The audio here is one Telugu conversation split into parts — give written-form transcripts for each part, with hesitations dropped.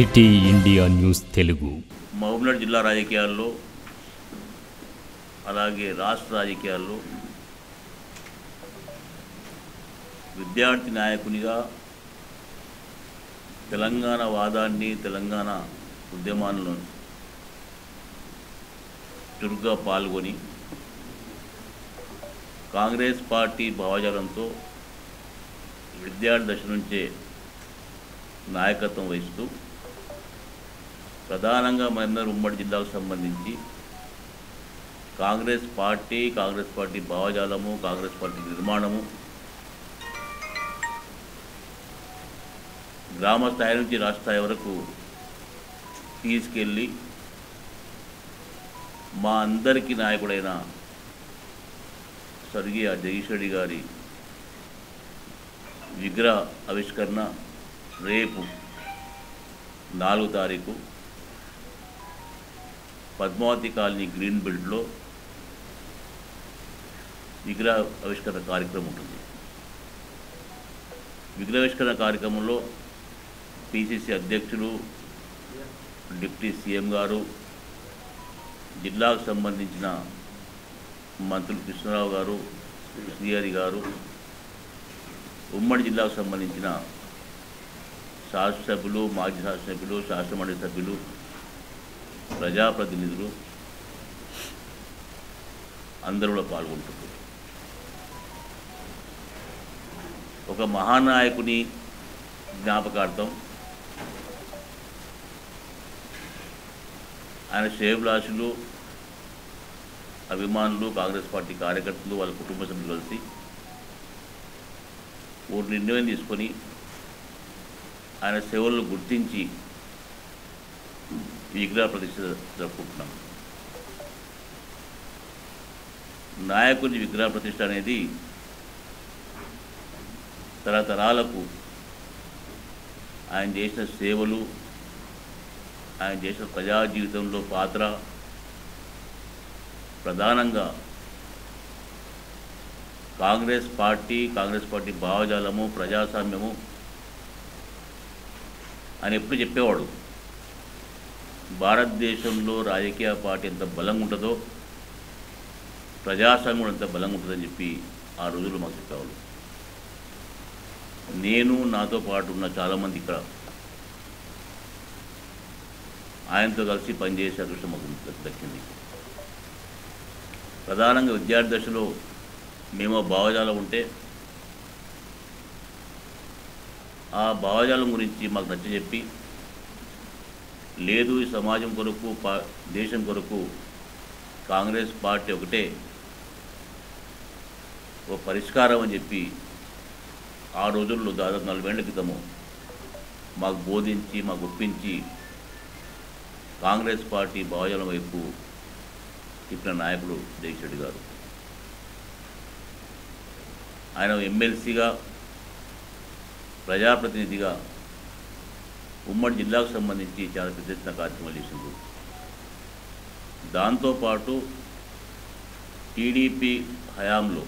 City India news Telugu. Mahabubnagar జిల్లా రాజకీయాల్లో అలాగే రాష్ట్ర రాజకీయాల్లో విద్యార్థి నాయకునిగా తెలంగాణ వాదాన్ని, తెలంగాణ ఉద్యమాలను చురుగ్గా పాల్గొని కాంగ్రెస్ పార్టీ భావజాలంతో విద్యార్థి దశ నుంచే నాయకత్వం వహిస్తూ ప్రధానంగా మహబూబ్నగర్ ఉమ్మడి జిల్లాకు సంబంధించి కాంగ్రెస్ పార్టీ భావజాలము, కాంగ్రెస్ పార్టీ నిర్మాణము గ్రామ స్థాయి నుంచి రాష్ట్ర స్థాయి వరకు తీసుకెళ్ళి మా అందరికీ నాయకుడైన స్వర్గీయ జగదీష్ రెడ్డి గారి విగ్రహ ఆవిష్కరణ రేపు 4వ తారీఖు పద్మావతి కాలనీ గ్రీన్ బెల్ట్లో విగ్రహ ఆవిష్కరణ కార్యక్రమం ఉంటుంది. విగ్రహావిష్కరణ కార్యక్రమంలో పిసిసి అధ్యక్షులు, డిప్యూటీ సీఎం గారు, జిల్లాకు సంబంధించిన మంత్రులు కృష్ణారావు గారు, శ్రీహరి గారు, ఉమ్మడి జిల్లాకు సంబంధించిన శాసనసభ్యులు, మాజీ శాసనసభ్యులు, శాసనమండలి సభ్యులు, ప్రజాప్రతినిధులు అందరూ కూడా పాల్గొంటున్నారు. ఒక మహానాయకుని జ్ఞాపకార్థం ఆయన శ్రేయోభిలాషులు, అభిమానులు, కాంగ్రెస్ పార్టీ కార్యకర్తలు, వాళ్ళ కుటుంబ సభ్యులు కలిసి ఓ నిర్ణయం తీసుకొని ఆయన సేవలను గుర్తించి విగ్రహ ప్రతిష్ఠ జరుపుకుంటున్నాం. నాయకుని విగ్రహ ప్రతిష్ఠ అనేది తరతరాలకు ఆయన చేసిన సేవలు, ఆయన చేసిన ప్రజా జీవితంలో పాత్ర, ప్రధానంగా కాంగ్రెస్ పార్టీ భావజాలము, ప్రజాస్వామ్యము అని ఎప్పుడు చెప్పేవాడు. భారతదేశంలో రాజకీయ పార్టీ ఎంత బలంగా ఉంటుందో ప్రజాస్వామ్యం ఎంత బలంగా ఉంటుందని చెప్పి ఆ రోజులు మాకు చెప్పేవాళ్ళు. నేను, నాతో పాటు ఉన్న చాలామంది ఇక్కడ ఆయనతో కలిసి పనిచేసే అదృష్టం మాకు దక్కింది. ప్రధానంగా విద్యార్థి దశలో మేము భావజాలం ఉంటే ఆ భావజాలం గురించి మాకు నచ్చజెప్పి, లేదు ఈ సమాజం కొరకు, దేశం కొరకు కాంగ్రెస్ పార్టీ ఒకటే ఓ పరిష్కారం అని చెప్పి ఆ రోజుల్లో దాదాపు 40 ఏళ్ల క్రితము మాకు బోధించి, మాకు ఒప్పించి కాంగ్రెస్ పార్టీ భావజాలం వైపు తిప్పిన నాయకుడు జగదీష్ రెడ్డి గారు. ఆయన ఎమ్మెల్సీగా, ప్రజాప్రతినిధిగా ఉమ్మడి జిల్లాకు సంబంధించి చాలా పెద్ద ఎత్తున కార్యక్రమాలు చేసింది. దాంతోపాటు టీడీపీ హయాంలో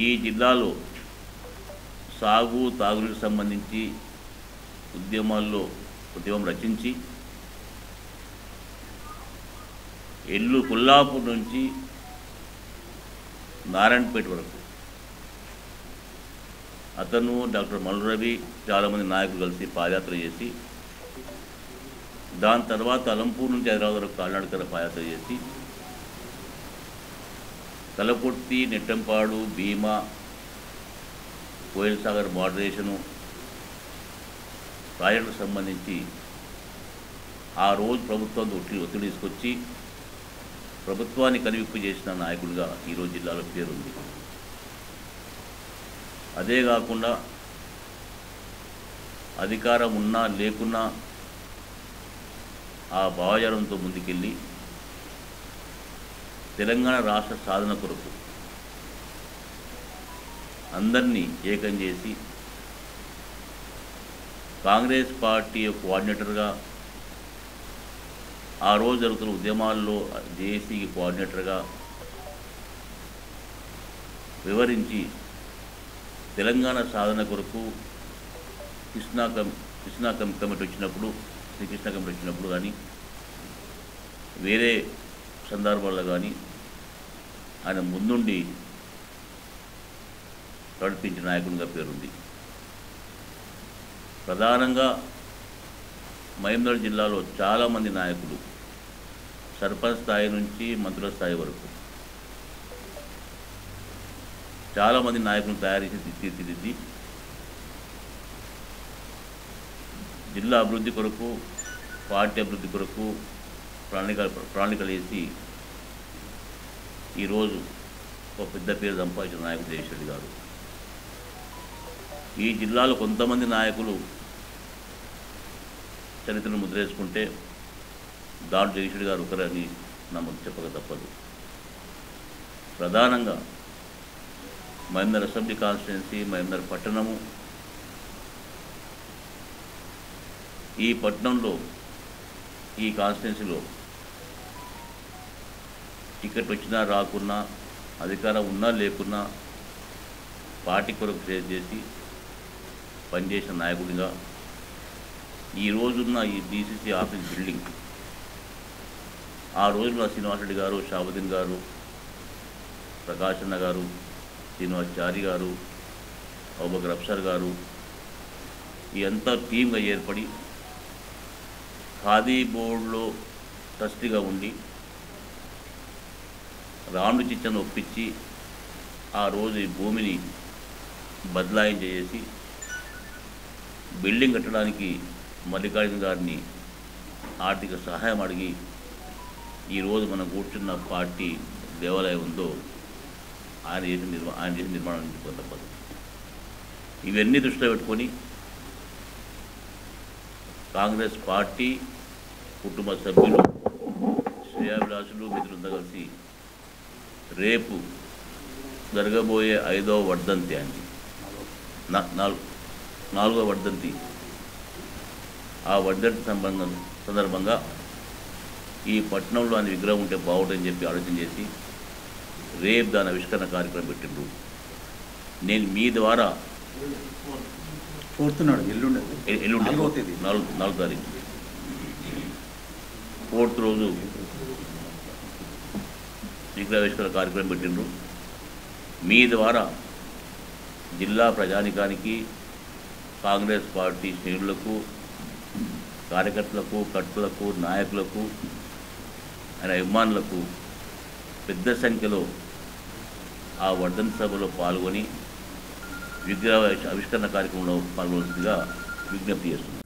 ఈ జిల్లాలో తాగునీటికి సంబంధించి ఉద్యమం రచించి కొల్లాపూర్ నుంచి నారాయణపేట వరకు అతను, డాక్టర్ మల్లు రవి, చాలామంది నాయకులు కలిసి పాదయాత్ర చేసి, దాని తర్వాత అలంపూర్ నుంచి హైదరాబాద్ వరకు కాలినడకన పాదయాత్ర చేసి తలపొట్టి, నెట్టంపాడు, భీమా, కోయిల్ సాగర్ మోడరేషను ప్రాజెక్టుకు సంబంధించి ఆ రోజు ప్రభుత్వం ఒత్తిడి తీసుకొచ్చి ప్రభుత్వాన్ని కనువిప్పు చేసిన నాయకుడిగా ఈరోజు జిల్లాలో పేరుంది. అదే కాకుండా అధికారం ఉన్నా లేకున్నా ఆ భావజాలంతో ముందుకెళ్ళి తెలంగాణ రాష్ట్ర సాధన కొరకు అందరినీ ఏకం చేసి కాంగ్రెస్ పార్టీ కోఆర్డినేటర్గా, ఆ రోజు జరుగుతున్న ఉద్యమాల్లో జేఏసీకి కోఆర్డినేటర్గా వివరించి తెలంగాణ సాధన కొరకు కృష్ణా కృష్ణా కమిటీ వచ్చినప్పుడు, శ్రీకృష్ణ కమిటీ వచ్చినప్పుడు కానీ వేరే సందర్భాల్లో కానీ ఆయన ముందుండి నడిపించిన నాయకునిగా పేరుంది. ప్రధానంగా మహబూబ్నగర్ జిల్లాలో చాలామంది నాయకులు సర్పంచ్ స్థాయి నుంచి మంత్రుల స్థాయి వరకు చాలామంది నాయకులను తయారు చేసి తీర్చిదిద్ది జిల్లా అభివృద్ధి కొరకు, పార్టీ అభివృద్ధి కొరకు ప్రణాళికలు వేసి ఈరోజు ఒక పెద్ద పేరు సంపాదించిన నాయకుడు జగదీష్ రెడ్డి గారు. ఈ జిల్లాలో కొంతమంది నాయకులు చరిత్రను ముద్రేసుకుంటే దాంట్లో జగదీష్ రెడ్డి గారు ఒకరని నమ్మకం చెప్పక తప్పదు. ప్రధానంగా మహబూబ్నగర్ అసెంబ్లీ కాన్స్టిట్యున్సీ, మహబూబ్నగర్ పట్టణము, ఈ పట్టణంలో ఈ కాన్స్టిట్యున్సీలో టికెట్ వచ్చినా రాకున్నా, అధికారం ఉన్నా లేకున్నా పార్టీ కొరకు సేవ చేసి పనిచేసిన నాయకుడిగా ఈ రోజున్న ఈ డీసీసీ ఆఫీస్ బిల్డింగ్ ఆ రోజున శ్రీనివాసరెడ్డి గారు, షాబుద్దీన్ గారు, ప్రకాశన్న గారు, శ్రీనివాసాచారి గారు, అబూబకర్ అఫ్సర్ గారు ఈ అంతా టీమ్గా ఏర్పడి ఖాదీ బోర్డులో ట్రస్టీగా ఉండి రాముడి చిచ్చను ఒప్పించి ఆ రోజు ఈ భూమిని బదలాయించేసి బిల్డింగ్ కట్టడానికి మల్లికార్జున గారిని ఆర్థిక సహాయం అడిగి ఈరోజు మనం కూర్చున్న పార్టీ దేవాలయం ఉందో ఆయన చేసిన నిర్మాణం తప్పదు. ఇవన్నీ దృష్టిలో పెట్టుకొని కాంగ్రెస్ పార్టీ కుటుంబ సభ్యులు, శ్రేయాభిలాషులు, మిత్రులతో కలిసి రేపు జరగబోయే 5వ వర్ధంతి అని 4వ వర్ధంతి, ఆ వర్ధంతి సందర్భంగా ఈ పట్టణంలో ఆయన విగ్రహం ఉంటే బాగుంటుందని చెప్పి ఆలోచన చేసి రేపు దాని ఆవిష్కరణ కార్యక్రమం పెట్టిండ్రు. నేను మీ ద్వారా 4 తారీఖు 4th రోజు విగ్రహావిష్కరణ కార్యక్రమం పెట్టిండ్రు. మీ ద్వారా జిల్లా ప్రజానికానికి, కాంగ్రెస్ పార్టీ శ్రేణులకు, కార్యకర్తలకు, కట్టులకు, నాయకులకు, ఆయన అభిమానులకు పెద్ద సంఖ్యలో ఆ వర్ధంతి సభలో పాల్గొని విగ్రహ ఆవిష్కరణ కార్యక్రమంలో పాల్గొనవలసిందిగా విజ్ఞప్తి చేస్తున్నాను.